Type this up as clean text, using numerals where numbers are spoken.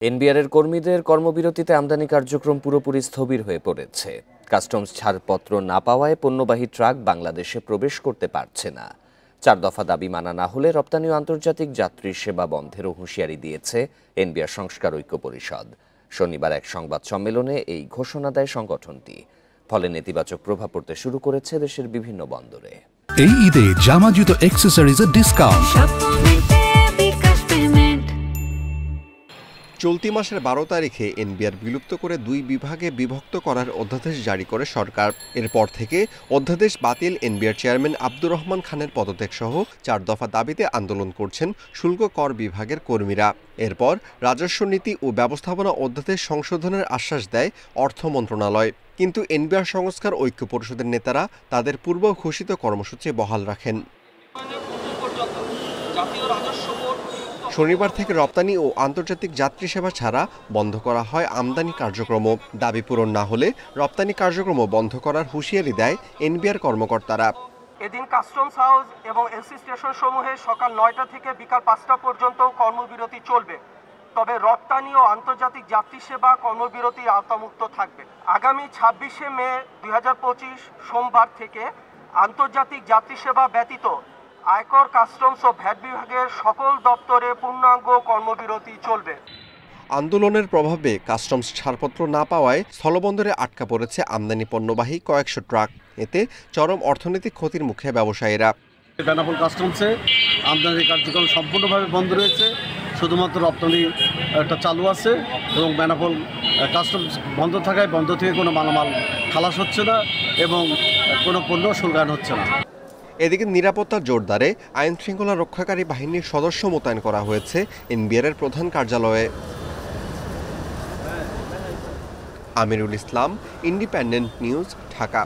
এনবিআরের কর্মীদের কর্মবিরতিতে আমদানি কার্যক্রম পুরোপুরি স্থবির হয়ে পড়েছে। কাস্টমস ছাড়পত্র না পাওয়ায় পণ্যবাহী ট্রাক বাংলাদেশে প্রবেশ করতে পারছে না। 4 দফা দাবি মানা না হলে রপ্তানি ও আন্তর্জাতিক যাত্রী সেবা বন্ধেরও হুঁশিয়ারি দিয়েছে এনবিআর সংস্কার ঐক্য পরিষদ। শনিবার এক সংবাদ সম্মেলনে এই ঘোষণা দেয় সংগঠনটি। ফলে নেতিবাচক প্রভাব পড়তে শুরু করেছে দেশের বিভিন্ন বন্দরে। এই ঈদে জামা জুতো অ্যাক্সেসরিজের ডিসকাউন্ট। চলতি মাসের 12 তারিখে এনবিআর বিলুপ্ত করে 2 বিভাগে বিভক্ত করার অধ্যাদেশ জারি করে সরকার। এরপর থেকে অধ্যাদেশ বাতিল এনবিআর চেয়ারম্যান আব্দুর রহমান খানের পদত্যাগ সহ 4 দফা দাবিতে আন্দোলন করছেন শুল্ক কর বিভাগের কর্মীরা। এরপর রাজস্ব নীতি ও ব্যবস্থাপনা অধ্যাদেশ সংশোধনের আশ্বাস দেয় অর্থ মন্ত্রণালয়। কিন্তু এনবিআর সংস্কার ঐক্য পরিষদের নেতারা তাদের পূর্ব ঘোষিত কর্মসূচি বহাল রাখেন। শনিবার থেকে রপ্তানি ও আন্তর্জাতিক যাত্রী সেবা ছাড়া বন্ধ করা হয় আমদানি কার্যক্রম। দাবি পূরণ না হলে রপ্তানি কার্যক্রম বন্ধ করার হুঁশিয়ারি দেয় এনবিআর কর্মকর্তারা। এদিন কাস্টমস হাউস এবং এসি স্টেশন সমূহে সকাল 9টা থেকে বিকাল 5টা পর্যন্ত কর্মবিরতি চলবে। তবে রপ্তানি ও আন্তর্জাতিক যাত্রী সেবা কর্মবিরতি আওতামুক্ত থাকবে। আগামী 26শে মে 2025 সোমবার থেকে আন্তর্জাতিক যাত্রী সেবা ব্যতীত আয়কর, কাস্টমস ও ভ্যাট বিভাগের সকল দপ্তরে পূর্ণাঙ্গ কর্মবিরতি চলবে। আন্দোলনের প্রভাবে কাস্টমস ছাড়পত্র না পাওয়ায় স্থলবন্দরে আটকা পড়েছে আমদানি পণ্যবাহী কয়েকশো ট্রাক। এতে চরম অর্থনৈতিক ক্ষতির মুখে ব্যবসায়ীরা। বেনাপোল কাস্টমসে আমদানি কার্যক্রম সম্পূর্ণভাবে বন্ধ রয়েছে, শুধুমাত্র রপ্তানি একটা চালু আছে এবং বেনাপোল কাস্টমস বন্ধ থাকায় বন্ধ থেকে কোনো মালামাল খালাস হচ্ছে না এবং কোনো পণ্য শুল্কায়ন হচ্ছে না। এদিকে নিরাপত্তার জোরদারে আইন শৃঙ্খলা রক্ষাকারী বাহিনীর সদস্য মোতায়েন করা হয়েছে এনবিআরের প্রধান কার্যালয়ে। Amirul Islam, independent news, Dhaka.